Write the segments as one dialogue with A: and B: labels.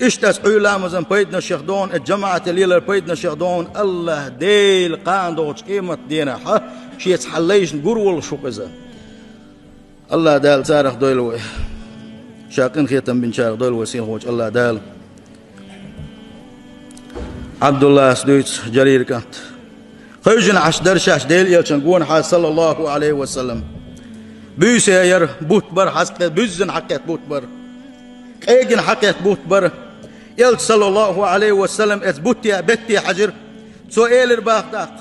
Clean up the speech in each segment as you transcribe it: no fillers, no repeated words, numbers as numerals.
A: اشتاس علامزن بيدنا شيخدون الجماعة الليلة بيدنا شيخدون الله ديل قاندوش قيمة دينا ها شيت حليش نقرول شو قزا الله دال تاريخ دويلوي شاقين خيتم بن شارق دويلوي سين خوش الله دال عبد الله سدويت جرير كانت خيجن عشدر شاش ديل يلشن قون حال صلى الله عليه وسلم بيسي ير بوت بر حسقت بيزن حقيت بوت بر ايجن حقيت بوت بر يل صلى الله عليه وسلم ات بوتي بتي حجر سؤال الباقداق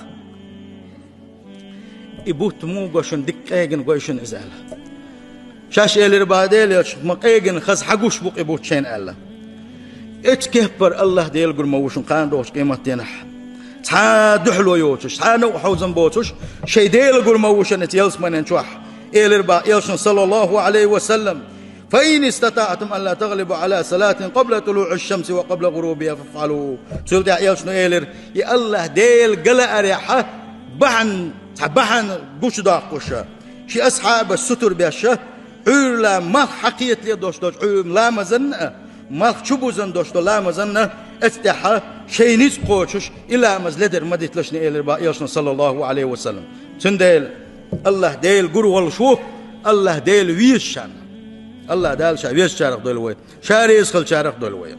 A: يبوت مو قوشن دك ايجن قوشن ازال شاش ايل الباديل يلش مقيجن خز حقوش بوق يبوت شين الله ات كهبر الله ديل قر موشن قان دوش قيمة تنح تا دحلو يوتش تا نو حوزن بوتش شي ديل قر موشن ات يلس من انشوح ايل البا يلشن صلى الله عليه وسلم فإن استطعتم أن لا تغلبوا على صلاة قبل طلوع الشمس وقبل غروبها فافعلوا سولت يا شنو إيلر يا الله ديل قلا أريحة بحن قش داقوشة شي أصحاب الستر بيشه علا ما حقيت لي دوش علا لا مزن ما شبوزن دوش لا مزن استحى شي نيس قوشش إلا مزلدر مديت لشني إيلر با يشنو صلى الله عليه وسلم تنديل الله ديل قر والشو الله ديل ويشان الله دال شاويش شارق دولوي شاري اسخل شارق دولوي